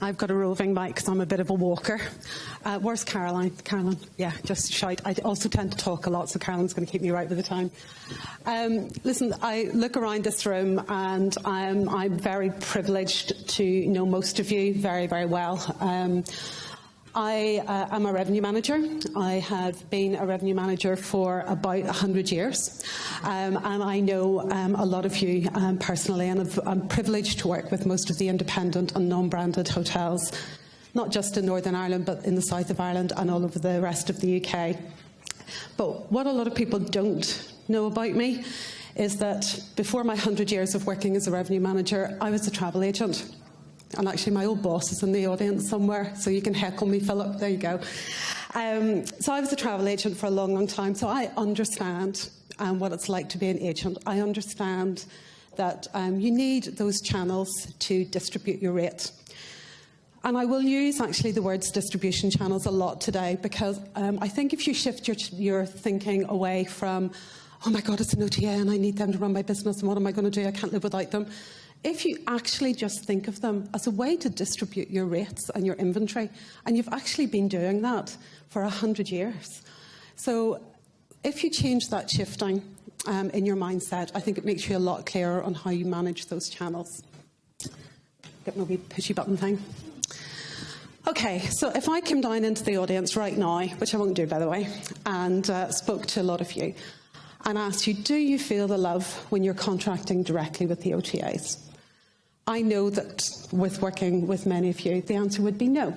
I've got a roving mic because I'm a bit of a walker. Where's Caroline? Caroline, yeah, just shout. I also tend to talk a lot, so Caroline's going to keep me right with the time. Listen, I look around this room and I'm very privileged to know most of you very, very well. I am a revenue manager. I have been a revenue manager for about 100 years. And I know a lot of you personally, and I'm privileged to work with most of the independent and non-branded hotels, not just in Northern Ireland, but in the south of Ireland and all over the rest of the UK. But what a lot of people don't know about me is that before my 100 years of working as a revenue manager, I was a travel agent. And actually, my old boss is in the audience somewhere, so you can heckle me, Philip. There you go. So I was a travel agent for a long, long time, so I understand what it's like to be an agent. I understand that you need those channels to distribute your rate. And I will use, actually, the words distribution channels a lot today, because I think if you shift your thinking away from, oh my God, it's an OTA and I need them to run my business, and what am I going to do? I can't live without them. If you actually just think of them as a way to distribute your rates and your inventory, and you've actually been doing that for 100 years. So if you change that shifting in your mindset, I think it makes you a lot clearer on how you manage those channels. Get my wee pushy button thing. Okay, so if I came down into the audience right now, which I won't do, by the way, and spoke to a lot of you, and asked you, do you feel the love when you're contracting directly with the OTAs? I know that with working with many of you, the answer would be no.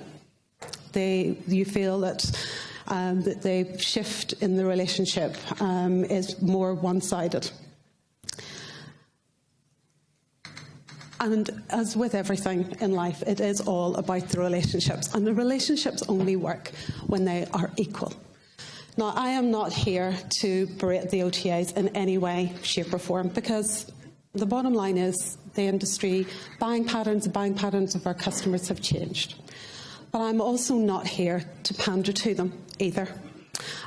You feel that the shift in the relationship is more one-sided. And as with everything in life, it is all about the relationships. And the relationships only work when they are equal. Now, I am not here to berate the OTAs in any way, shape or form, because the bottom line is the industry buying patterns of our customers have changed. But I'm also not here to pander to them either.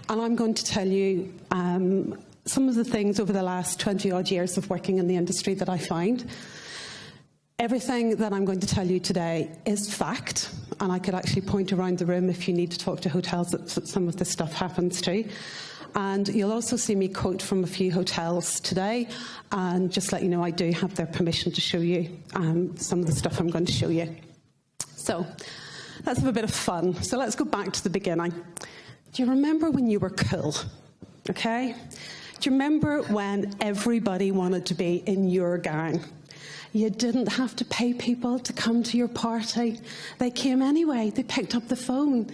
And I'm going to tell you some of the things over the last 20-odd years of working in the industry that I find. Everything that I'm going to tell you today is fact, and I could actually point around the room if you need to talk to hotels that some of this stuff happens to. And you'll also see me quote from a few hotels today, and just let you know I do have their permission to show you some of the stuff I'm going to show you. So let's have a bit of fun. So let's go back to the beginning. Do you remember when you were cool? Okay? Do you remember when everybody wanted to be in your gang? You didn't have to pay people to come to your party. They came anyway. They picked up the phone.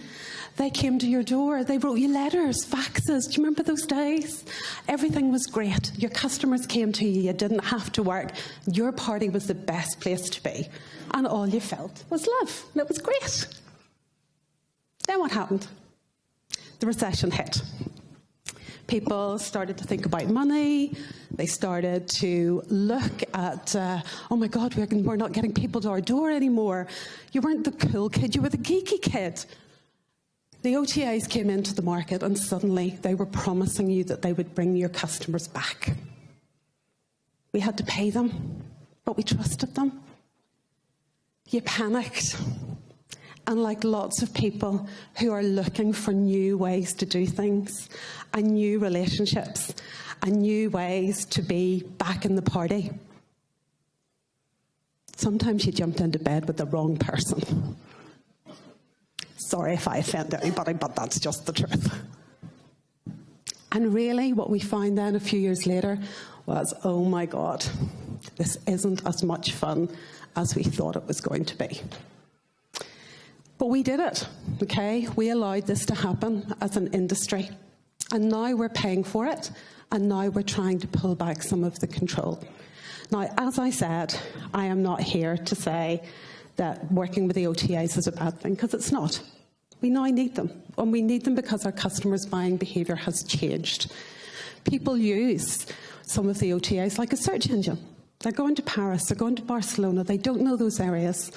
They came to your door. They wrote you letters, faxes. Do you remember those days? Everything was great. Your customers came to you. You didn't have to work. Your party was the best place to be. And all you felt was love. And it was great. Then what happened? The recession hit. People started to think about money. They started to look at, oh my God, we're not getting people to our door anymore. You weren't the cool kid, you were the geeky kid. The OTAs came into the market and suddenly they were promising you that they would bring your customers back. We had to pay them, but we trusted them. You panicked. And like lots of people who are looking for new ways to do things and new relationships and new ways to be back in the party, sometimes you jumped into bed with the wrong person. Sorry if I offend anybody, but that's just the truth. And really what we found then a few years later was, oh my God, this isn't as much fun as we thought it was going to be. But we did it, okay? We allowed this to happen as an industry. And now we're paying for it, and now we're trying to pull back some of the control. Now, as I said, I am not here to say that working with the OTAs is a bad thing, because it's not. We now need them, and we need them because our customers' buying behaviour has changed. People use some of the OTAs like a search engine. They're going to Paris, they're going to Barcelona, they don't know those areas.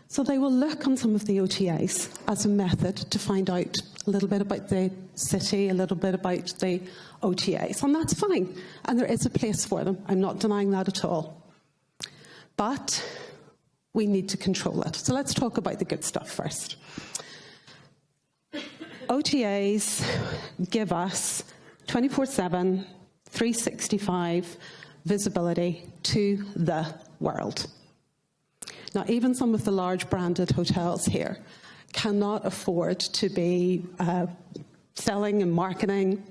So they will look on some of the OTAs as a method to find out a little bit about the city, a little bit about the OTAs, and that's fine. And there is a place for them. I'm not denying that at all. But we need to control it. So let's talk about the good stuff first. OTAs give us 24/7, 365 visibility to the world. Now, even some of the large branded hotels here cannot afford to be selling and marketing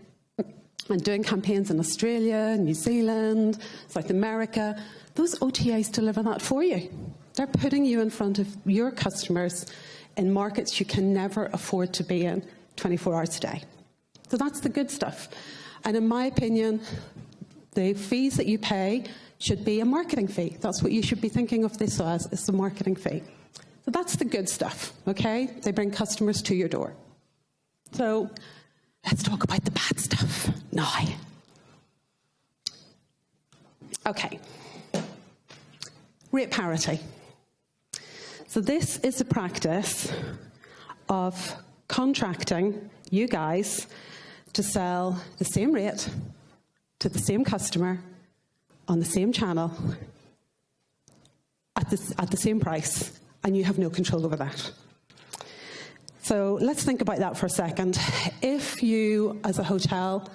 and doing campaigns in Australia, New Zealand, South America. Those OTAs deliver that for you. They're putting you in front of your customers in markets you can never afford to be in 24 hours a day. So that's the good stuff. And in my opinion, the fees that you pay should be a marketing fee. That's what you should be thinking of this as, is the marketing fee. So that's the good stuff, okay? They bring customers to your door. So let's talk about the bad stuff now. Okay. Rate parity. So this is the practice of contracting you guys to sell the same rate to the same customer on the same channel at the same price, and you have no control over that. So let's think about that for a second. If you, as a hotel,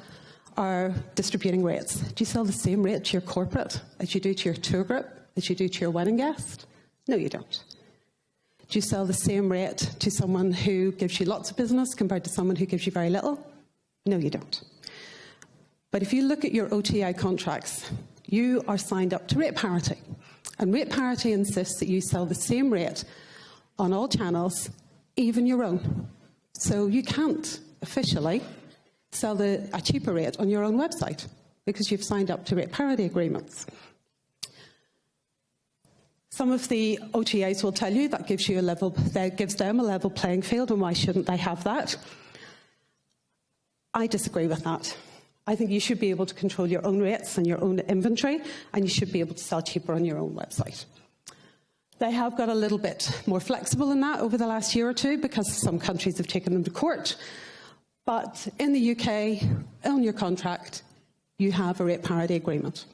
are distributing rates, do you sell the same rate to your corporate as you do to your tour group, as you do to your wedding guest? No, you don't. Do you sell the same rate to someone who gives you lots of business compared to someone who gives you very little? No, you don't. But if you look at your OTA contracts, you are signed up to rate parity. And rate parity insists that you sell the same rate on all channels, even your own. So you can't officially sell a cheaper rate on your own website because you've signed up to rate parity agreements. Some of the OTAs will tell you that gives them a level playing field, and why shouldn't they have that? I disagree with that. I think you should be able to control your own rates and your own inventory, and you should be able to sell cheaper on your own website. They have got a little bit more flexible in that over the last year or two because some countries have taken them to court. But in the UK, on your contract, you have a rate parity agreement.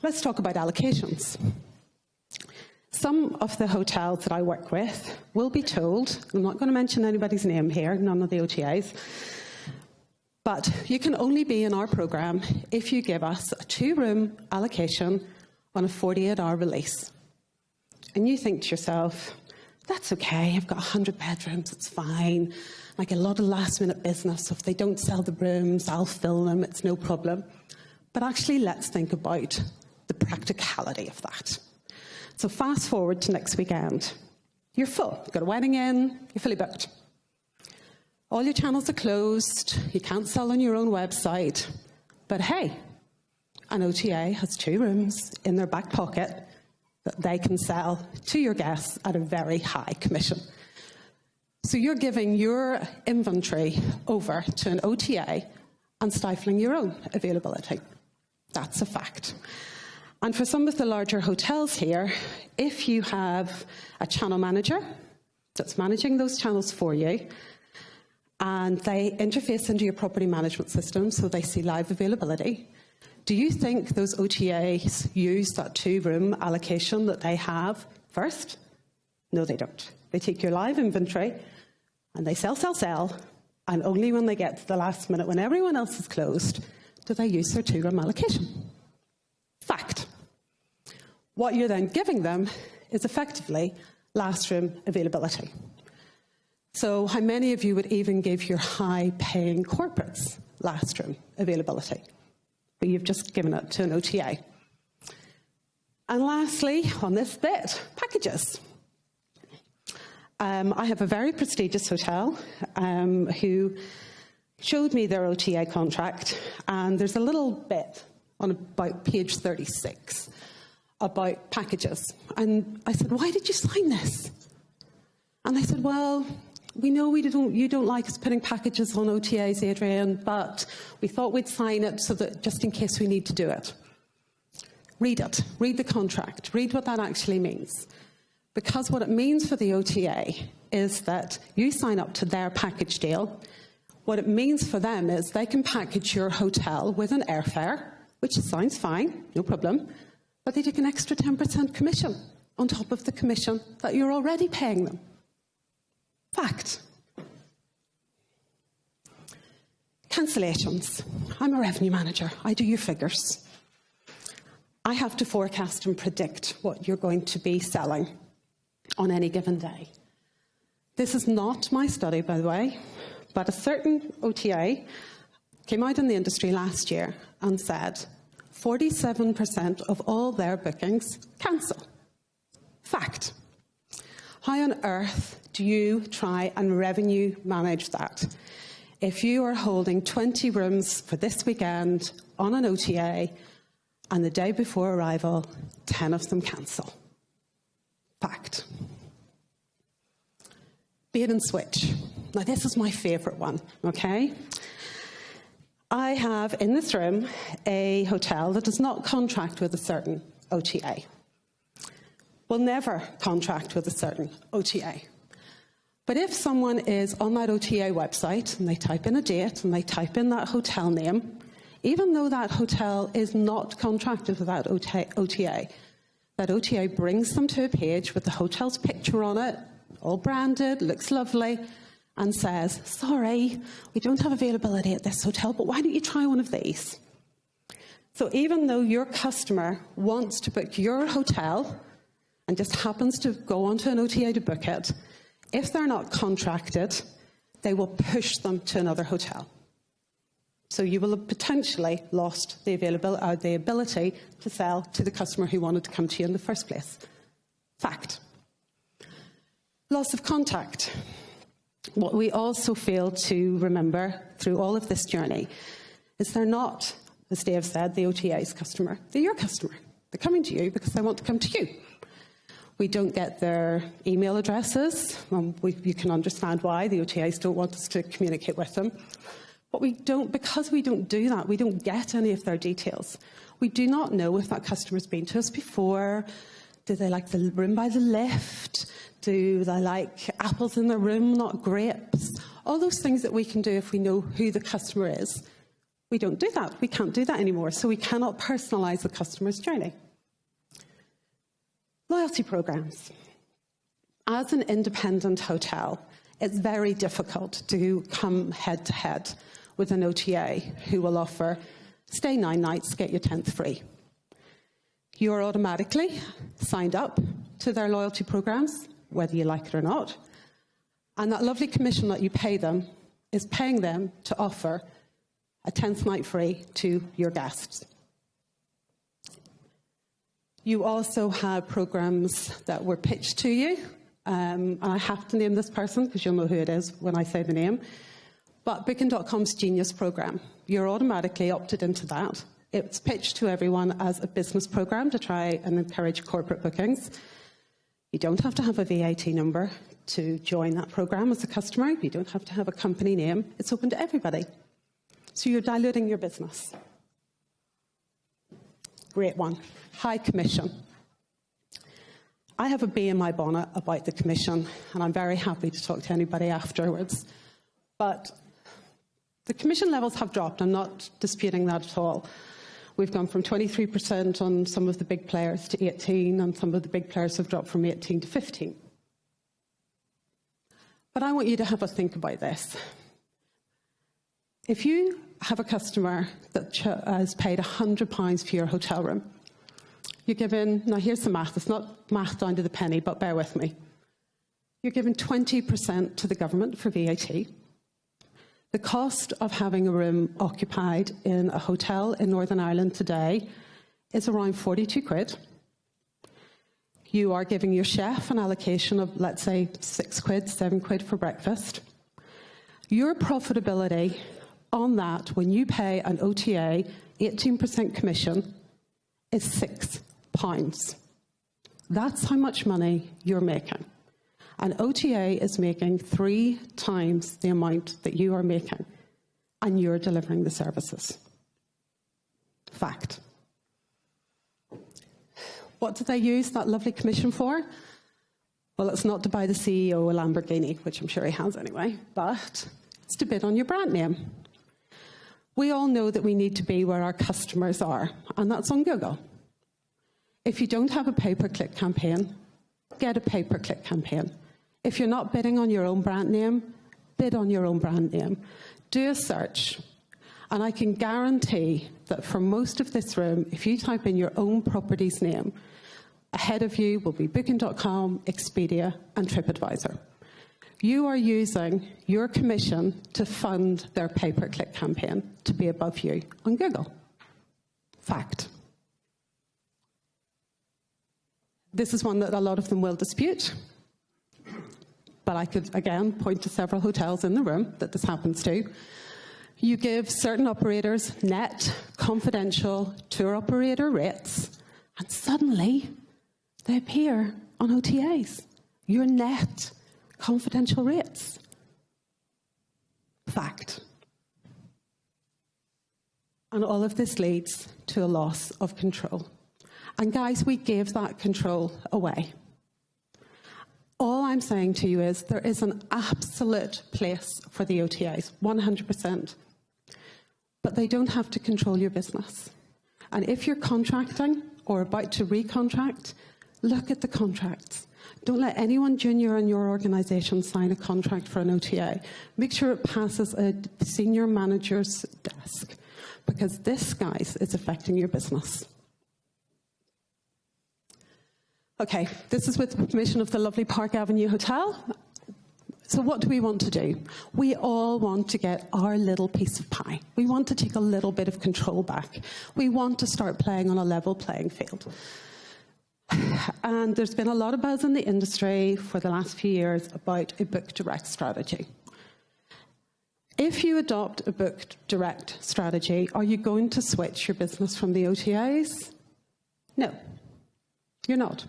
Let's talk about allocations. Some of the hotels that I work with will be told, I'm not going to mention anybody's name here, none of the OTAs, but you can only be in our programme if you give us a 2-room allocation on a 48-hour release. And you think to yourself, that's okay, I've got 100 bedrooms, it's fine. I get a lot of last-minute business. If they don't sell the rooms, I'll fill them, it's no problem. But actually, let's think about the practicality of that. So fast forward to next weekend. You're full. You've got a wedding in, you're fully booked. All your channels are closed, you can't sell on your own website. But hey, an OTA has 2 rooms in their back pocket that they can sell to your guests at a very high commission. So you're giving your inventory over to an OTA and stifling your own availability. That's a fact. And for some of the larger hotels here, if you have a channel manager that's managing those channels for you, and they interface into your property management system so they see live availability, do you think those OTAs use that 2-room allocation that they have first? No, they don't. They take your live inventory and they sell, and only when they get to the last minute, when everyone else is closed, do they use their 2-room allocation. Fact. What you're then giving them is effectively last-room availability. So how many of you would even give your high-paying corporates last-room availability? But you've just given it to an OTA. And lastly, on this bit, packages. I have a very prestigious hotel who showed me their OTA contract, and there's a little bit on about page 36 about packages. And I said, why did you sign this? And they said, well, we know you don't like us putting packages on OTAs, Adrienne, but we thought we'd sign it so that just in case we need to do it. Read it. Read the contract. Read what that actually means. Because what it means for the OTA is that you sign up to their package deal. What it means for them is they can package your hotel with an airfare, which sounds fine, no problem, but they take an extra 10% commission on top of the commission that you're already paying them. Fact. Cancellations. I'm a revenue manager. I do your figures. I have to forecast and predict what you're going to be selling on any given day. This is not my study, by the way, but a certain OTA came out in the industry last year and said 47% of all their bookings cancel. Fact. How on earth do you try and revenue manage that if you are holding 20 rooms for this weekend on an OTA and the day before arrival, 10 of them cancel? Fact. Bait and switch. Now, this is my favourite one, okay? I have in this room a hotel that does not contract with a certain OTA. Will never contract with a certain OTA. But if someone is on that OTA website and they type in a date and they type in that hotel name, even though that hotel is not contracted with that OTA, that OTA brings them to a page with the hotel's picture on it, all branded, looks lovely, and says, sorry, we don't have availability at this hotel, but why don't you try one of these? So even though your customer wants to book your hotel and just happens to go onto an OTA to book it, if they're not contracted, they will push them to another hotel. So you will have potentially lost the ability to sell to the customer who wanted to come to you in the first place. Fact. Loss of contact. What we also fail to remember through all of this journey is they're not, as Dave said, the OTA's customer. They're your customer. They're coming to you because they want to come to you. We don't get their email addresses. You can understand why. The OTAs don't want us to communicate with them. But because we don't do that, we don't get any of their details. We do not know if that customer's been to us before. Do they like the room by the lift? Do they like apples in the room, not grapes? All those things that we can do if we know who the customer is. We don't do that. We can't do that anymore. So we cannot personalise the customer's journey. Loyalty programs. As an independent hotel, it's very difficult to come head-to-head with an OTA who will offer, stay 9 nights, get your 10th free. You're automatically signed up to their loyalty programs, whether you like it or not. And that lovely commission that you pay them is paying them to offer a 10th night free to your guests. You also have programs that were pitched to you. And I have to name this person because you'll know who it is when I say the name. But Booking.com's Genius program, you're automatically opted into that. It's pitched to everyone as a business program to try and encourage corporate bookings. You don't have to have a VAT number to join that program as a customer. You don't have to have a company name. It's open to everybody. So you're diluting your business. Great one. High commission. I have a bee in my bonnet about the commission, and I'm very happy to talk to anybody afterwards. But the commission levels have dropped. I'm not disputing that at all. We've gone from 23% on some of the big players to 18%, and some of the big players have dropped from 18% to 15%. But I want you to have a think about this. If you have a customer that has paid £100 for your hotel room, you're given, now here's the math, it's not math down to the penny, but bear with me. You're given 20% to the government for VAT. The cost of having a room occupied in a hotel in Northern Ireland today is around 42 quid. You are giving your chef an allocation of, let's say, 6 quid, 7 quid for breakfast. Your profitability on that, when you pay an OTA 18% commission, is £6. That's how much money you're making. An OTA is making 3 times the amount that you are making, and you're delivering the services. Fact. What do they use that lovely commission for? Well, it's not to buy the CEO a Lamborghini, which I'm sure he has anyway, but it's to bid on your brand name. We all know that we need to be where our customers are, and that's on Google. If you don't have a pay-per-click campaign, get a pay-per-click campaign. If you're not bidding on your own brand name, bid on your own brand name. Do a search. And I can guarantee that for most of this room, if you type in your own property's name, ahead of you will be Booking.com, Expedia, and TripAdvisor. You are using your commission to fund their pay-per-click campaign to be above you on Google. Fact. This is one that a lot of them will dispute, but I could, again, point to several hotels in the room that this happens to. You give certain operators net, confidential tour operator rates, and suddenly they appear on OTAs. Your net, confidential rates. Fact. And all of this leads to a loss of control. And guys, we gave that control away. All I'm saying to you is there is an absolute place for the OTAs, 100%. But they don't have to control your business. And if you're contracting or about to recontract, look at the contracts. Don't let anyone junior in your organisation sign a contract for an OTA. Make sure it passes a senior manager's desk, because this, guys, is affecting your business. Okay, this is with the permission of the lovely Park Avenue Hotel. So what do we want to do? We all want to get our little piece of pie. We want to take a little bit of control back. We want to start playing on a level playing field. And there's been a lot of buzz in the industry for the last few years about a book direct strategy. If you adopt a book direct strategy, are you going to switch your business from the OTAs? No, you're not.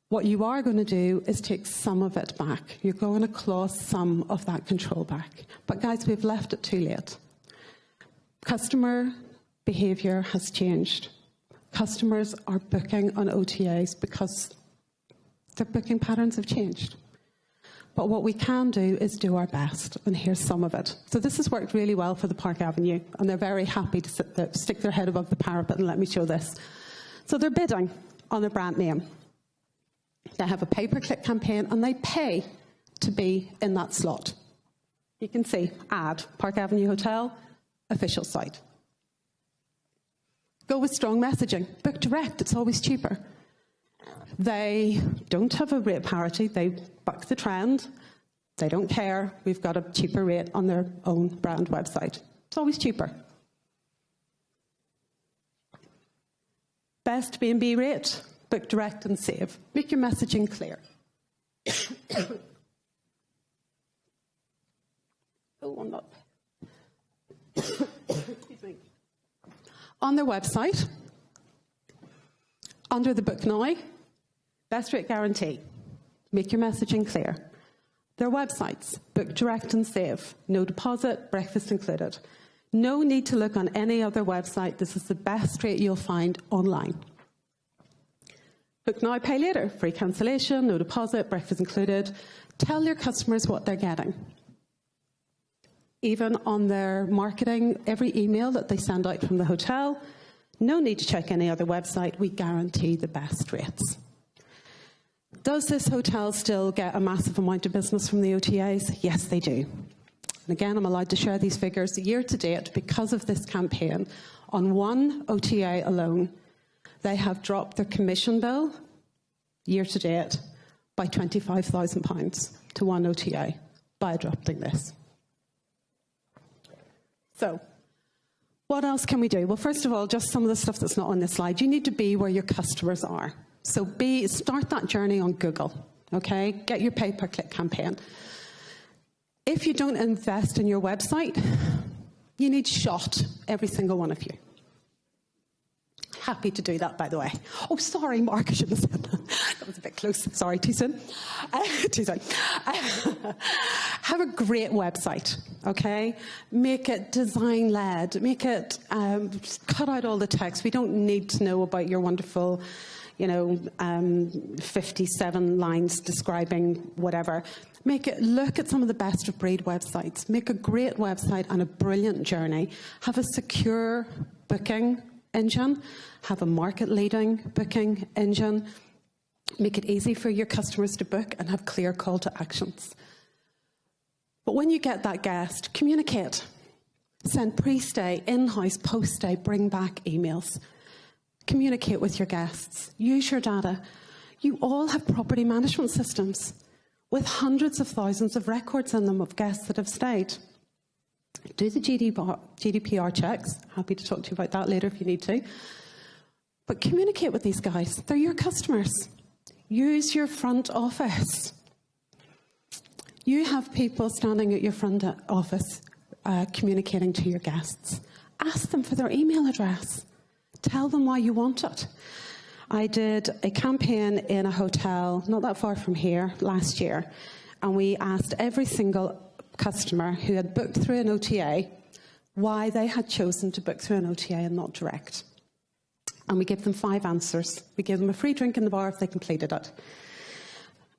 What you are going to do is take some of it back. You're going to claw some of that control back. But guys, we've left it too late. Customer behaviour has changed. Customers are booking on OTAs because their booking patterns have changed. But what we can do is do our best, and here's some of it. So this has worked really well for the Park Avenue, and they're very happy to stick their head above the parapet and let me show this. So they're bidding on their brand name. They have a pay-per-click campaign, and they pay to be in that slot. You can see, ad, Park Avenue Hotel, official site. Go with strong messaging. Book direct, it's always cheaper. They don't have a rate parity. They buck the trend. They don't care. We've got a cheaper rate on their own brand website. It's always cheaper. Best B&B rate, book direct and save. Make your messaging clear. Oh, I'm not. Excuse me. On their website, under the book now, best rate guarantee. Make your messaging clear. Their websites, book direct and save. No deposit, breakfast included. No need to look on any other website. This is the best rate you'll find online. Book now, pay later. Free cancellation, no deposit, breakfast included. Tell your customers what they're getting. Even on their marketing, every email that they send out from the hotel, no need to check any other website. We guarantee the best rates. Does this hotel still get a massive amount of business from the OTAs? Yes, they do. And again, I'm allowed to share these figures. Year to date, because of this campaign, on one OTA alone, they have dropped their commission bill, year to date, by £25,000 to one OTA by adopting this. So, what else can we do? Well, first of all, just some of the stuff that's not on this slide. You need to be where your customers are. So start that journey on Google, okay? Get your pay-per-click campaign. If you don't invest in your website, you need shot, every single one of you. Happy to do that, by the way. Oh, sorry, Mark, I shouldn't have said that. That was a bit close. Sorry, too soon. Too soon. Have a great website, okay? Make it design-led. Make it, cut out all the text. We don't need to know about your wonderful, 57 lines describing whatever. Look at some of the best of breed websites. Make a great website and a brilliant journey. Have a secure booking engine. Have a market-leading booking engine. Make it easy for your customers to book and have clear call to actions. But when you get that guest, communicate. Send pre-stay, in-house, post-stay, bring back emails. Communicate with your guests. Use your data. You all have property management systems with hundreds of thousands of records in them of guests that have stayed. Do the GDPR checks. Happy to talk to you about that later if you need to. But communicate with these guys. They're your customers. Use your front office. You have people standing at your front office communicating to your guests. Ask them for their email address. Tell them why you want it. I did a campaign in a hotel not that far from here last year, and we asked every single customer who had booked through an OTA why they had chosen to book through an OTA and not direct. And we gave them 5 answers. We gave them a free drink in the bar if they completed it.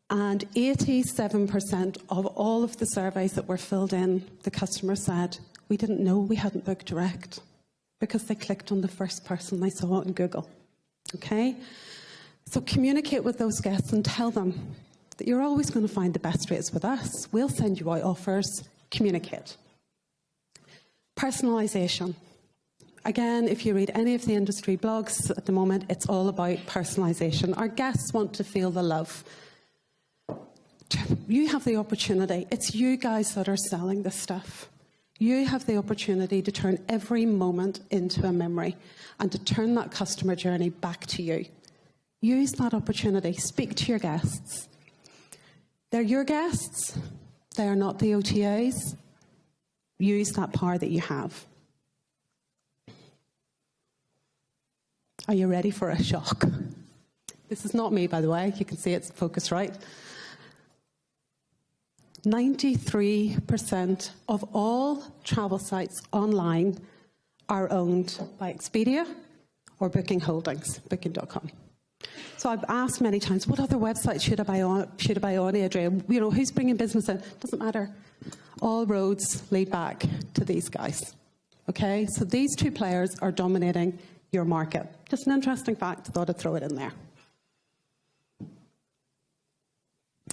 And 87% of all of the surveys that were filled in, the customer said, we didn't know we hadn't booked direct because they clicked on the first person they saw on Google. Okay? So communicate with those guests and tell them that you're always going to find the best rates with us. We'll send you out offers. Communicate. Personalisation. Again, if you read any of the industry blogs at the moment, it's all about personalisation. Our guests want to feel the love. You have the opportunity. It's you guys that are selling this stuff. You have the opportunity to turn every moment into a memory and to turn that customer journey back to you. Use that opportunity. Speak to your guests. They're your guests. They are not the OTAs. Use that power that you have. Are you ready for a shock? This is not me, by the way. You can see it's focused right. 93% of all travel sites online are owned by Expedia or Booking Holdings, Booking.com. So I've asked many times, what other websites should I buy on, Adrienne? You know, who's bringing business in? Doesn't matter. All roads lead back to these guys. Okay? So these 2 players are dominating your market. Just an interesting fact. I thought I'd throw it in there.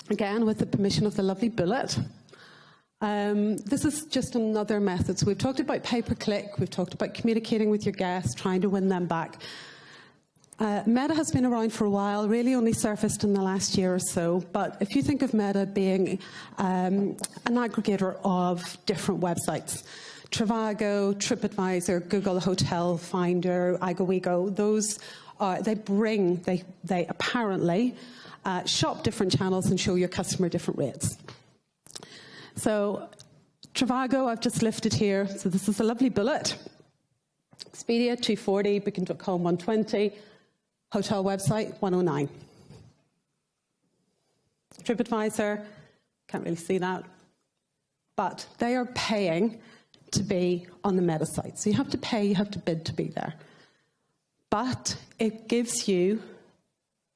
Again, with the permission of the lovely Bullet. This is just another method. So we've talked about pay-per-click. We've talked about communicating with your guests, trying to win them back. Meta has been around for a while, really only surfaced in the last year or so. But if you think of Meta being an aggregator of different websites, Trivago, TripAdvisor, Google Hotel Finder, IgoWeGo, those are, they apparently shop different channels and show your customer different rates. So Trivago, I've just lifted here. So this is a lovely bullet. Expedia, 240, Booking.com, 120. Hotel website, 109. TripAdvisor, can't really see that. But they are paying to be on the Meta site. So you have to pay, you have to bid to be there. But it gives you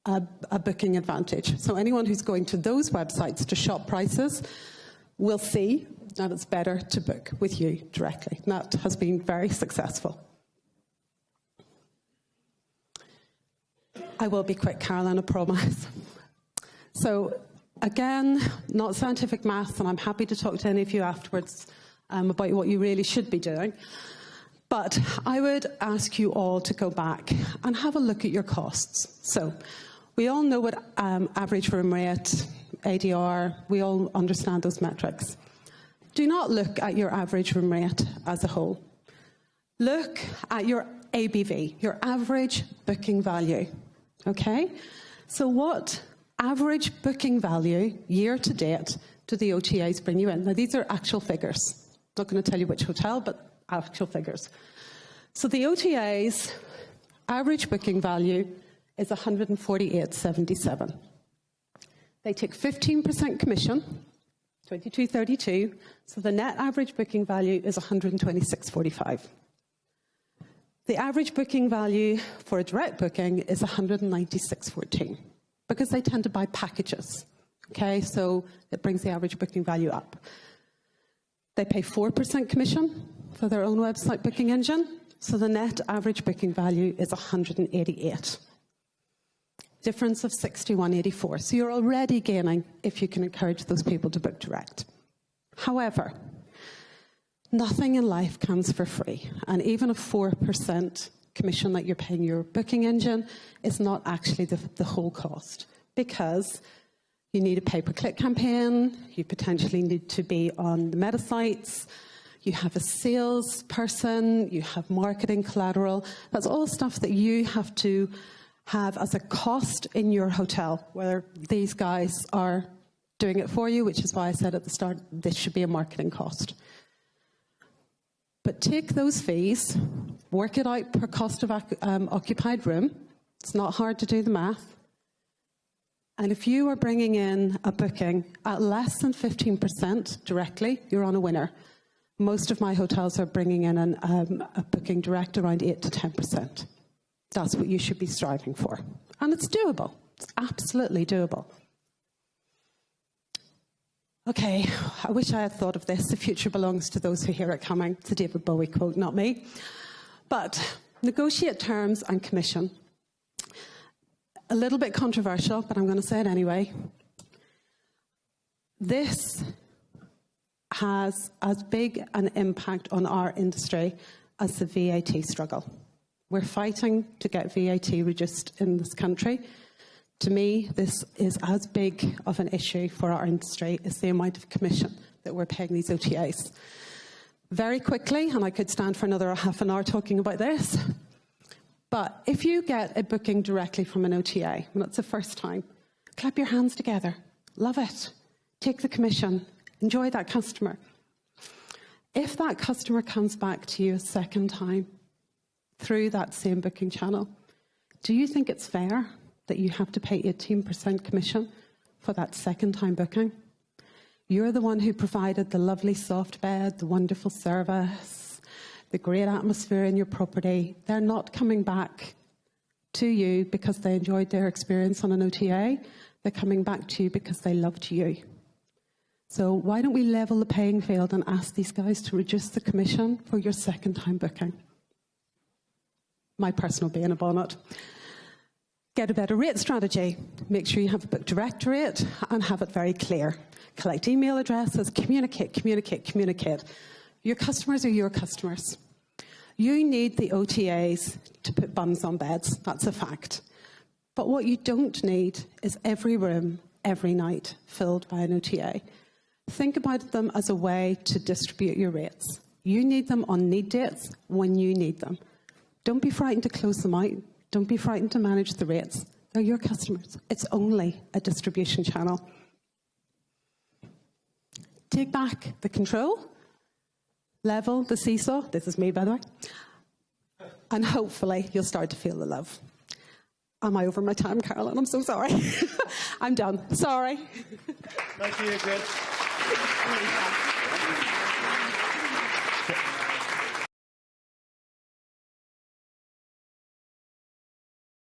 a booking advantage. So anyone who's going to those websites to shop prices will see that it's better to book with you directly. And that has been very successful. I will be quick, Caroline, I promise. So again, not scientific maths, and I'm happy to talk to any of you afterwards about what you really should be doing. But I would ask you all to go back and have a look at your costs. So we all know what average room rate, ADR, we all understand those metrics. Do not look at your average room rate as a whole. Look at your ABV, your average booking value. Okay? So what average booking value year to date do the OTAs bring you in? Now, these are actual figures. I'm not going to tell you which hotel, but actual figures. So the OTA's average booking value is $148.77. They take 15% commission, $22.32, so the net average booking value is $126.45. The average booking value for a direct booking is $196.14 because they tend to buy packages. Okay, so it brings the average booking value up. They pay 4% commission for their own website booking engine, so the net average booking value is $188. Difference of 61.84. So you're already gaining if you can encourage those people to book direct. However, nothing in life comes for free. And even a 4% commission that you're paying your booking engine is not actually the whole cost, because you need a pay-per-click campaign, you potentially need to be on the meta sites, you have a salesperson, you have marketing collateral. That's all stuff that you have to have as a cost in your hotel, whether these guys are doing it for you, which is why I said at the start, this should be a marketing cost. But take those fees, work it out per cost of occupied room. It's not hard to do the math. And if you are bringing in a booking at less than 15% directly, you're on a winner. Most of my hotels are bringing in a booking direct around 8 to 10%. That's what you should be striving for. And it's doable. It's absolutely doable. Okay, I wish I had thought of this. The future belongs to those who hear it coming. It's a David Bowie quote, not me. But negotiate terms and commission. A little bit controversial, but I'm going to say it anyway. This has as big an impact on our industry as the VAT struggle. We're fighting to get VAT reduced in this country. To me, this is as big of an issue for our industry as the amount of commission that we're paying these OTAs. Very quickly, and I could stand for another half an hour talking about this, but if you get a booking directly from an OTA, when it's the first time, clap your hands together. Love it. Take the commission. Enjoy that customer. If that customer comes back to you a second time through that same booking channel, do you think it's fair that you have to pay 18% commission for that second time booking? You're the one who provided the lovely soft bed, the wonderful service, the great atmosphere in your property. They're not coming back to you because they enjoyed their experience on an OTA. They're coming back to you because they loved you. So why don't we level the playing field and ask these guys to reduce the commission for your second time booking? My personal bee in a bonnet. Get a better rate strategy. Make sure you have a book direct rate and have it very clear. Collect email addresses, communicate. Your customers are your customers. You need the OTAs to put bums on beds. That's a fact. But what you don't need is every room, every night filled by an OTA. Think about them as a way to distribute your rates. You need them on need dates when you need them. Don't be frightened to close them out. Don't be frightened to manage the rates. They're your customers. It's only a distribution channel. Take back the control, level the seesaw. This is me, by the way. And hopefully you'll start to feel the love. Am I over my time, Carolyn? I'm so sorry. I'm done. Sorry. Thank you, Adrienne.